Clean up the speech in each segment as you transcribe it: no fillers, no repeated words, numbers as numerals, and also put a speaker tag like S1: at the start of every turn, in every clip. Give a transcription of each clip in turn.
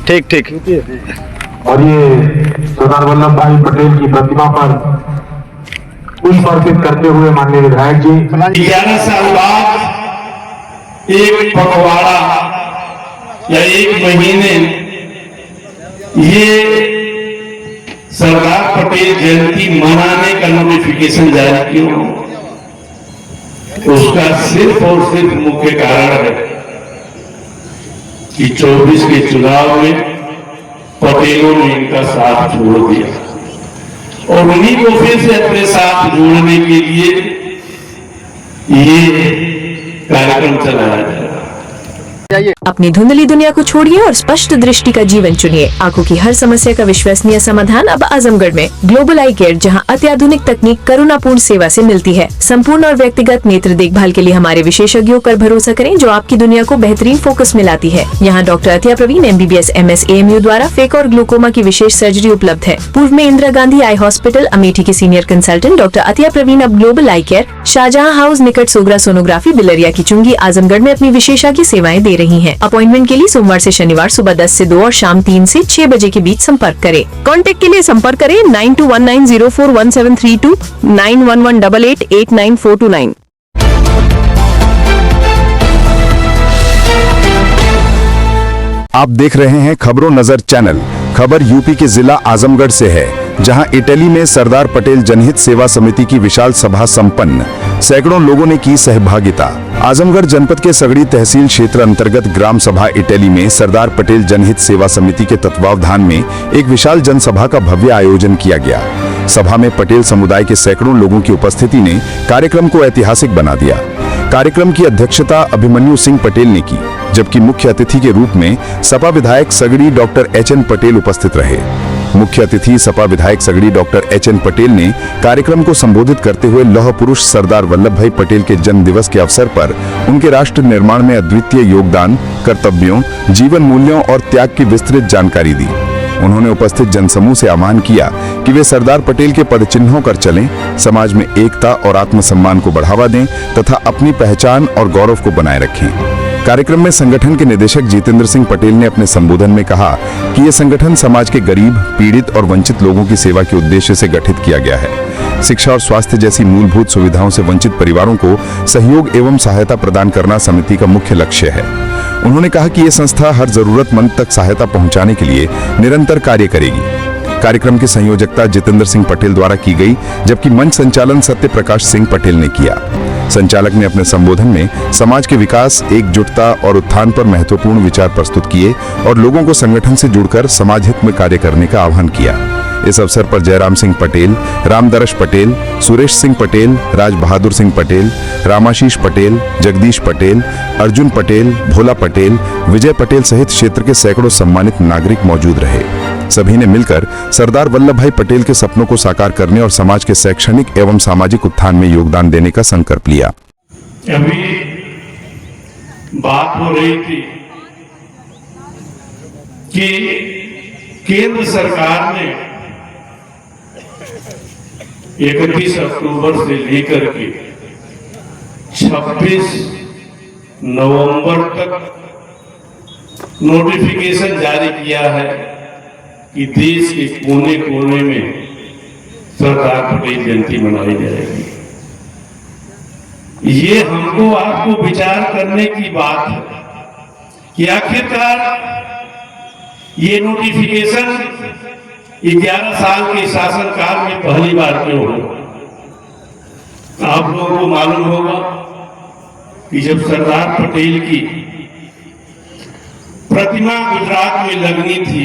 S1: ठीक ठीक।
S2: और ये सरदार वल्लभ भाई पटेल की प्रतिमा पर पुष्प अर्पित करते हुए माननीय विधायक जी
S3: 11 साल बाद एक पखवाड़ा या एक महीने ये सरदार पटेल जयंती मनाने का नोटिफिकेशन जारी क्यों? उसका सिर्फ और सिर्फ मुख्य कारण है कि 24 के चुनाव में पटेलों ने इनका साथ छोड़ दिया और उन्हीं को फिर से अपने साथ जोड़ने के लिए ये कार्यक्रम चलाया जाए।
S4: अपनी धुंधली दुनिया को छोड़िए और स्पष्ट दृष्टि का जीवन चुनिए। आंखों की हर समस्या का विश्वसनीय समाधान अब आजमगढ़ में। ग्लोबल आई केयर, जहां अत्याधुनिक तकनीक करुणापूर्ण सेवा से मिलती है। संपूर्ण और व्यक्तिगत नेत्र देखभाल के लिए हमारे विशेषज्ञों पर भरोसा करें, जो आपकी दुनिया को बेहतरीन फोकस में लाती है। यहाँ doctor Atiya Praveen MBBS MS AMU द्वारा फेक और ग्लूकोमा की विशेष सर्जरी उपलब्ध है। पूर्व में इंदिरा गांधी आई हॉस्पिटल अमेठी के senior consultant doctor Atiya Praveen अब global eye care, Shahjahan house निकट सोगरा सोनोग्राफी, बिलरिया की चुंगी, आजमगढ़ में अपनी विशेषज्ञ सेवाएं दे रही हैं। अपॉइंटमेंट के लिए सोमवार से शनिवार सुबह 10 से 2 और शाम 3 से 6 बजे के बीच संपर्क करें। कॉन्टैक्ट के लिए संपर्क करें 9219041732 9118889429।
S5: आप देख रहे हैं खबरों नजर चैनल। खबर यूपी के जिला आजमगढ़ से है, जहां इटली में सरदार पटेल जनहित सेवा समिति की विशाल सभा संपन्न। सैकड़ों लोगों ने की सहभागिता। आजमगढ़ जनपद के सगड़ी तहसील क्षेत्र अंतर्गत ग्राम सभा इटली में सरदार पटेल जनहित सेवा समिति के तत्वावधान में एक विशाल जनसभा का भव्य आयोजन किया गया। सभा में पटेल समुदाय के सैकड़ों लोगों की उपस्थिति ने कार्यक्रम को ऐतिहासिक बना दिया। कार्यक्रम की अध्यक्षता अभिमन्यु सिंह पटेल ने की, जबकि मुख्य अतिथि के रूप में सपा विधायक सगड़ी डॉक्टर HN पटेल उपस्थित रहे। मुख्य अतिथि सपा विधायक सगड़ी डॉक्टर HN पटेल ने कार्यक्रम को संबोधित करते हुए लौह पुरुष सरदार वल्लभ भाई पटेल के जन्म दिवस के अवसर पर उनके राष्ट्र निर्माण में अद्वितीय योगदान, कर्तव्यों, जीवन मूल्यों और त्याग की विस्तृत जानकारी दी। उन्होंने उपस्थित जनसमूह से आह्वान किया कि वे सरदार पटेल के पदचिन्हों पर चलें, समाज में एकता और आत्मसम्मान को बढ़ावा दें तथा अपनी पहचान और गौरव को बनाए रखें। कार्यक्रम में संगठन के निदेशक जितेंद्र सिंह पटेल ने अपने संबोधन में कहा कि ये संगठन समाज के गरीब, पीड़ित और वंचित लोगों की सेवा के उद्देश्य से गठित किया गया है। शिक्षा और स्वास्थ्य जैसी मूलभूत सुविधाओं से वंचित परिवारों को सहयोग एवं सहायता प्रदान करना समिति का मुख्य लक्ष्य है। उन्होंने कहा कि ये संस्था हर जरूरतमंद तक सहायता पहुंचाने के लिए निरंतर कार्य करेगी। कार्यक्रम की संयोजकता जितेंद्र सिंह पटेल द्वारा की गई, जबकि मंच संचालन सत्य प्रकाश सिंह पटेल ने किया। संचालक ने अपने संबोधन में समाज के विकास, एकजुटता और उत्थान पर महत्वपूर्ण विचार प्रस्तुत किए और लोगों को संगठन से जुड़कर समाज हित में कार्य करने का आह्वान किया। इस अवसर पर जयराम सिंह पटेल, रामदरश पटेल, सुरेश सिंह पटेल, राज बहादुर सिंह पटेल, रामाशीष पटेल, जगदीश पटेल, अर्जुन पटेल, भोला पटेल, विजय पटेल सहित क्षेत्र के सैकड़ों सम्मानित नागरिक मौजूद रहे। सभी ने मिलकर सरदार वल्लभ भाई पटेल के सपनों को साकार करने और समाज के शैक्षणिक एवं सामाजिक उत्थान में योगदान देने का संकल्प लिया।
S3: अभी बात हो रही थी कि केंद्र सरकार ने 31 अक्टूबर से लेकर के 26 नवंबर तक नोटिफिकेशन जारी किया है कि देश के कोने कोने में सरदार पटेल जयंती मनाई जाएगी। ये हमको आपको विचार करने की बात है कि आखिरकार ये नोटिफिकेशन 11 साल के शासनकाल में पहली बार क्यों हो? आप लोगों को मालूम होगा कि जब सरदार पटेल की प्रतिमा गुजरात में लगनी थी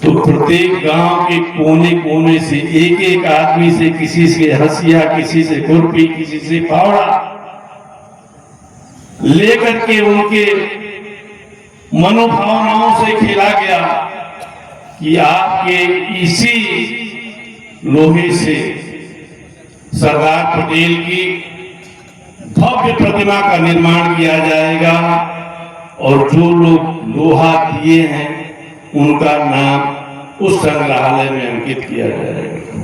S3: तो प्रत्येक गांव के कोने कोने से एक एक आदमी से, किसी से हंसिया, किसी से खुरपी, किसी से फावड़ा लेकर के उनके मनोभावनाओं से खेला गया कि आपके इसी लोहे से सरदार पटेल की भव्य प्रतिमा का निर्माण किया जाएगा और जो लोग लोहा दिए हैं उनका नाम उस संग्रहालय में अंकित किया जाएगा।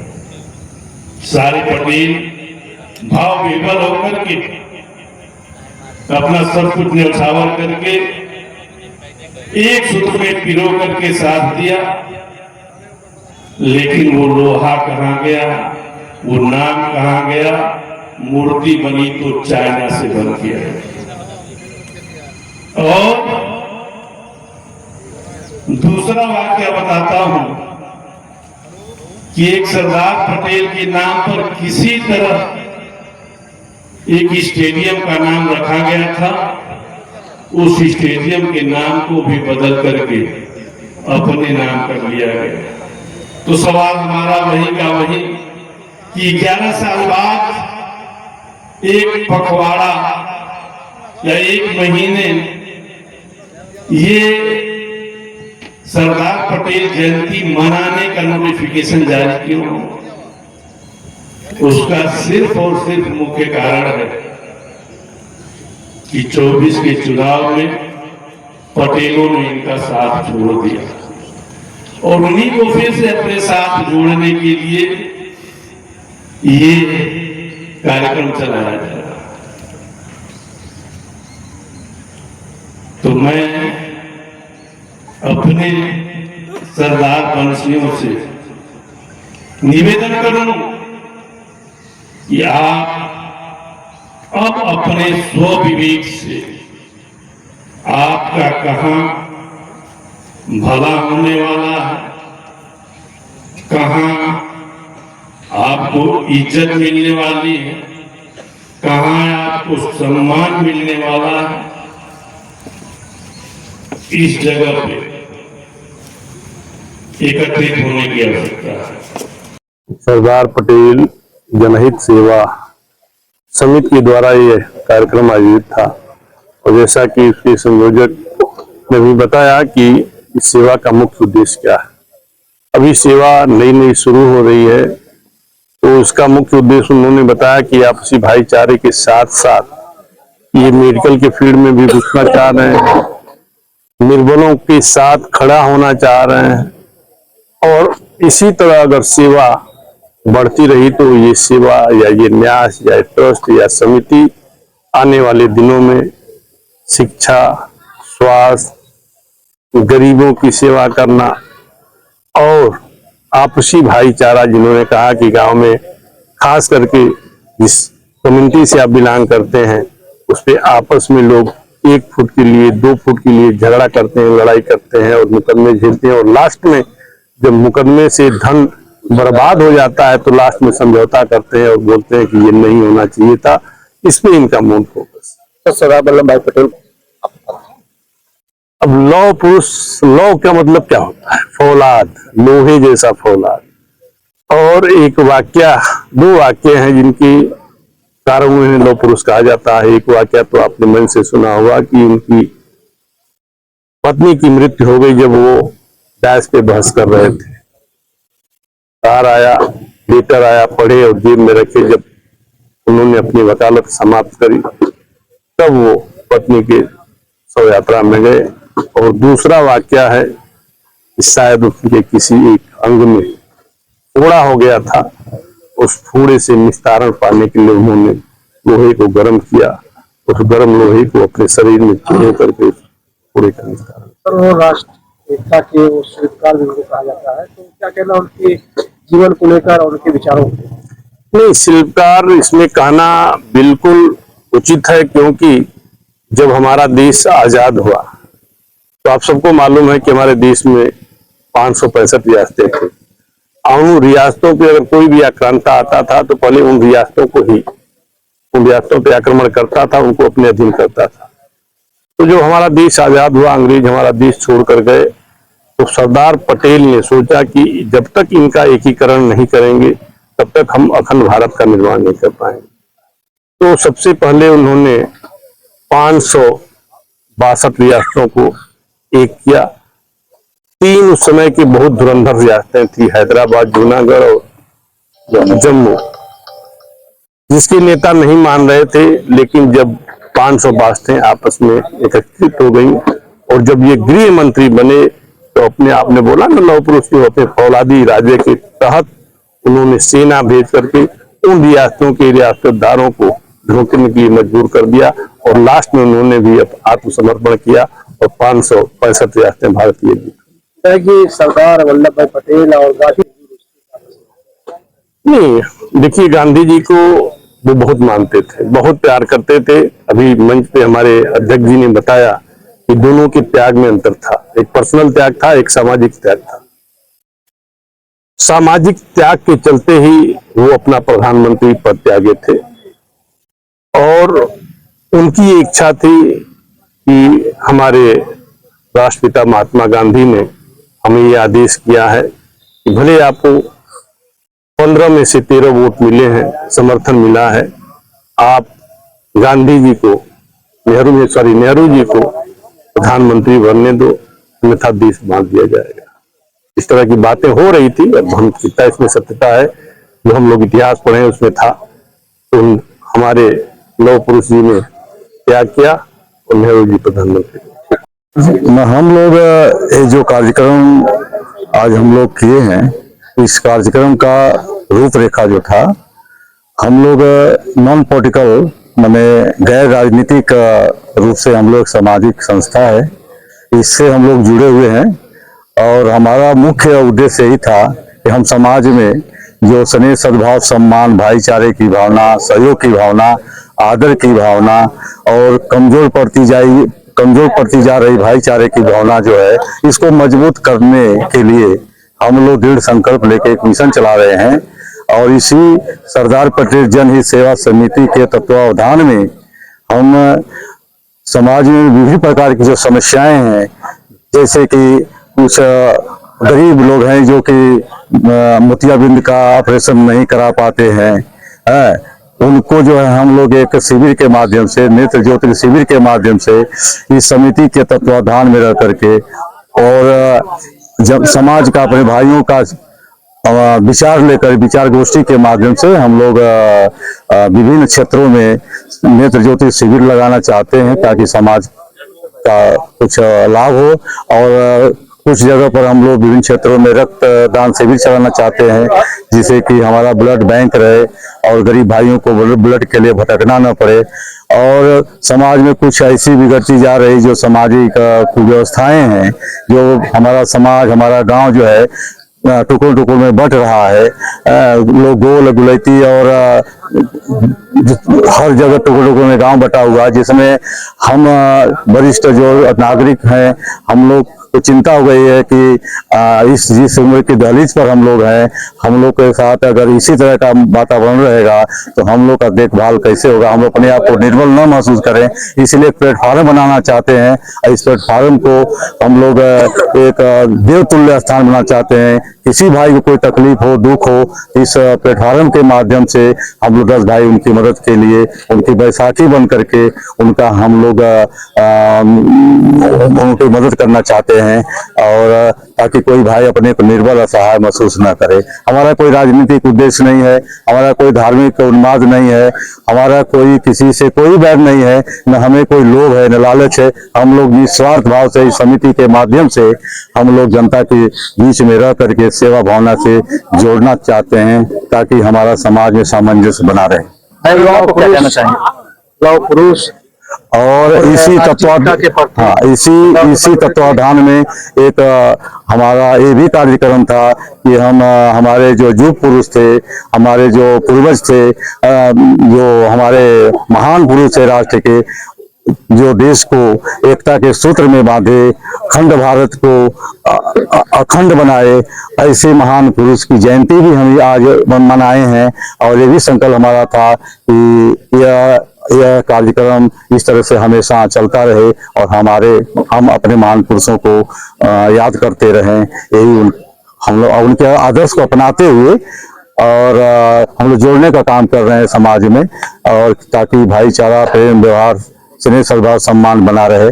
S3: सारे पटेल भाव विभोर होकर के अपना सब कुछ न्यौछावर करके एक सूत्र में पिरो करके साथ दिया, लेकिन वो लोहा कहाँ गया, वो नाम कहाँ गया? मूर्ति बनी तो चाइना से बन गया। और दूसरा वाक्य बताता हूं कि एक सरदार पटेल के नाम पर किसी तरह एक स्टेडियम का नाम रखा गया था, उस स्टेडियम के नाम को भी बदल करके अपने नाम कर लिया गया। तो सवाल हमारा वही का वही कि 11 साल बाद एक पखवाड़ा या एक महीने ये सरदार पटेल जयंती मनाने का नोटिफिकेशन जारी क्यों? उसका सिर्फ और सिर्फ मुख्य कारण है कि 24 के चुनाव में पटेलों ने इनका साथ छोड़ दिया और उन्हीं को फिर से अपने साथ जोड़ने के लिए ये कार्यक्रम चलाया जा रहा है। तो मैं अपने सरदार वंशियों से निवेदन करूं कि आप अब अपने स्वविवेक से आपका कहां भला होने वाला है, कहां आपको इज्जत मिलने वाली है, कहां आपको सम्मान मिलने वाला है, इस जगह पे एकत्रित होने की आवश्यकता है।
S6: सरदार पटेल जनहित सेवा समिति के द्वारा ये कार्यक्रम आयोजित था और जैसा कि उसके संयोजक ने भी बताया कि इस सेवा का मुख्य उद्देश्य क्या है। अभी सेवा नई नई शुरू हो रही है, तो उसका मुख्य उद्देश्य उन्होंने बताया कि आपसी भाईचारे के साथ साथ ये मेडिकल के फील्ड में भी घुसना चाह रहे हैं, निर्बलों के साथ खड़ा होना चाह रहे हैं, और इसी तरह अगर सेवा बढ़ती रही तो ये सेवा या ये न्यास या ट्रस्ट या समिति आने वाले दिनों में शिक्षा, स्वास्थ्य, गरीबों की सेवा करना और आपसी भाईचारा, जिन्होंने कहा कि गांव में खास करके जिस कम्युनिटी से आप बिलोंग करते हैं उस पे आपस में लोग 1 फुट के लिए 2 फुट के लिए झगड़ा करते हैं, लड़ाई करते हैं और मुकदमे झेलते हैं, और लास्ट में जब मुकदमे से धन बर्बाद हो जाता है तो लास्ट में समझौता करते हैं और बोलते हैं कि ये नहीं होना चाहिए था। इसमें इनका मूल फोकस।
S1: तो सरदार वल्लभ भाई पटेल,
S6: अब लौह पुरुष, लौह का मतलब क्या होता है? फौलाद, लोहे जैसा फौलाद। और एक वाक्य, 2 वाक्य हैं जिनकी कारण उन्हें लौह पुरुष कहा जाता है। एक वाक्य तो आपने मन से सुना होगा कि उनकी पत्नी की मृत्यु हो गई जब वो डैश पे बहस कर रहे थे। कार आया, लेटर आया, पढ़े और जेब में रखे। जब उन्होंने अपनी वकालत समाप्त करी तब वो पत्नी के शव यात्रा में गए। और दूसरा वाक्य है कि शायद उनके किसी एक अंग में फोड़ा हो गया था, उस फोड़े से निस्तारण पाने के लिए उन्होंने लोहे को गर्म किया, उस गर्म लोहे को अपने शरीर में चुभो करके फोड़े का निस्तारण।
S1: वो राष्ट्र एकता के वो शिल्पकार भी उनको कहा जाता है, तो क्या कहना उनके जीवन को लेकर और उनके विचारों को?
S6: नहीं, शिल्पकार इसमें कहना बिल्कुल उचित है, क्योंकि जब हमारा देश आजाद हुआ तो आप सबको मालूम है कि हमारे देश में 565 रियासतें थी। उन रियासतों पे अगर कोई भी आक्रांता आता था तो पहले उन रियासतों पे आक्रमण करता था, उनको अपने अधीन करता था। तो जब हमारा देश आजाद हुआ, अंग्रेज हमारा देश छोड़कर गए, तो सरदार पटेल ने सोचा कि जब तक इनका एकीकरण नहीं करेंगे तब तक हम अखंड भारत का निर्माण नहीं कर पाएंगे। तो सबसे पहले उन्होंने 562 रियासतों को एक किया। 3 उस समय की बहुत धुरंधर रियासतें थी, हैदराबाद, जूनागढ़ और जम्मू, जिसके नेता नहीं मान रहे थे। लेकिन जब 500 बास्तें आपस में एकत्रित हो गई और जब ये गृह मंत्री बने तो अपने आप ने बोला ना, लौह पुरुष के होते फौलादी इरादे के तहत उन्होंने सेना भेज करके उन रियासतों के रियासतदारों को रोकने के लिए मजबूर कर दिया और लास्ट में उन्होंने भी आत्मसमर्पण किया और 565 रियासतें भारत की जीत।
S1: कि सरदार वल्लभ भाई पटेल और गांधी
S6: नहीं, देखिए गांधी जी को वो बहुत मानते थे, बहुत प्यार करते थे। अभी मंच पे हमारे अध्यक्ष जी ने बताया कि दोनों के त्याग में अंतर था, एक पर्सनल त्याग था, एक सामाजिक त्याग था। सामाजिक त्याग के चलते ही वो अपना प्रधानमंत्री पद त्यागे थे और उनकी इच्छा थी कि हमारे राष्ट्रपिता महात्मा गांधी ने हमें ये आदेश किया है कि भले आपको 15 में से 13 वोट मिले हैं, समर्थन मिला है, आप गांधी जी को नेहरू जी को प्रधानमंत्री बनने दो, अन्यथा देश बांट दिया जाएगा। इस तरह की बातें हो रही थी और हम कितना इसमें सत्यता है जो हम लोग इतिहास पढ़े उसमें था। तो हमारे लौह पुरुष जी ने त्याग किया और नेहरू जी प्रधानमंत्री।
S5: हम लोग ये जो कार्यक्रम आज हम लोग किए हैं, इस कार्यक्रम का रूपरेखा जो था, हम लोग नॉन पॉलिटिकल माने गैर राजनीतिक रूप से हम लोग सामाजिक संस्था है, इससे हम लोग जुड़े हुए हैं और हमारा मुख्य उद्देश्य यही था कि हम समाज में जो स्नेह, सद्भाव, सम्मान, भाईचारे की भावना, सहयोग की भावना, आदर की भावना और कमजोर पड़ती जा रही भाईचारे की भावना जो है, इसको मजबूत करने के लिए हम लोग दृढ़ संकल्प लेके एक मिशन चला रहे हैं। और इसी सरदार पटेल जनहित सेवा समिति के तत्वावधान में हम समाज में विभिन्न प्रकार की जो समस्याएं हैं, जैसे कि कुछ गरीब लोग हैं जो कि मोतियाबिंद का ऑपरेशन नहीं करा पाते हैं, उनको जो है हम लोग एक शिविर के माध्यम से, नेत्र ज्योति शिविर के माध्यम से इस समिति के तत्वावधान में रह करके और जब समाज का, अपने भाइयों का विचार लेकर विचार गोष्ठी के माध्यम से हम लोग विभिन्न क्षेत्रों में नेत्र ज्योति शिविर लगाना चाहते हैं ताकि समाज का कुछ लाभ हो। और कुछ जगह पर हम लोग विभिन्न क्षेत्रों में रक्तदान शिविर चलाना चाहते हैं, जिससे कि हमारा ब्लड बैंक रहे और गरीब भाइयों को ब्लड के लिए भटकना न पड़े। और समाज में कुछ ऐसी बिगड़ती जा रही जो सामाजिक कुव्यवस्थाएं हैं, जो हमारा समाज, हमारा गांव जो है टुकड़ टुकड़ में बट रहा है, लोग गोल गुलैती और हर जगह टुकड़ टुकड़ में गांव बटा हुआ है, जिसमें हम वरिष्ठ जो नागरिक हैं, हम लोग को चिंता हो गई है कि जिस उम्र की दहलीज पर हम लोग हैं, हम लोग के साथ अगर इसी तरह का वातावरण रहेगा तो हम लोग का देखभाल कैसे होगा, हम लोग अपने आप को निर्बल न महसूस करें। इसलिए एक प्लेटफार्म बनाना चाहते हैं। इस प्लेटफार्म को हम लोग एक देवतुल्य स्थान बनाना चाहते हैं। किसी भाई को कोई तकलीफ हो, दुख हो, इस प्लेटफार्म के माध्यम से हम लोग 10 भाई उनकी मदद के लिए, उनकी बैसाखी बन करके उनका हम लोग उनकी मदद करना चाहते हैं और ताकि कोई भाई अपने को निर्बल असहाय महसूस न करे। हमारा कोई राजनीतिक उद्देश्य नहीं है, हमारा कोई धार्मिक उन्माद नहीं है, हमारा कोई किसी से कोई बैर नहीं है, न हमें कोई लोभ है, न लालच है। हम लोग निस्वार्थ भाव से इस समिति के माध्यम से हम लोग जनता के बीच में रह करके सेवा भावना से जोड़ना चाहते हैं ताकि हमारा समाज में सामंजस्य बना रहे।
S1: लौह पुरुष
S5: और इसी तत्वाधान में एक हमारा ये भी कार्यक्रम था कि हम हमारे जो युग पुरुष थे, हमारे जो पूर्वज थे, जो हमारे महान पुरुष थे राष्ट्र के, जो देश को एकता के सूत्र में बांधे, खंड भारत को अखंड बनाए, ऐसे महान पुरुष की जयंती भी हम आज मनाए हैं। और ये भी संकल्प हमारा था कि यह कार्यक्रम इस तरह से हमेशा चलता रहे और हम अपने महान पुरुषों को याद करते रहें। यही हम लोग उनके आदर्श को अपनाते हुए और हम लोग जोड़ने का काम कर रहे हैं समाज में, और ताकि भाईचारा, प्रेम, व्यवहार, स्नेह, सद्भाव, सम्मान बना रहे।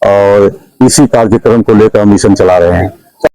S5: और इसी कार्यक्रम को लेकर मिशन चला रहे हैं।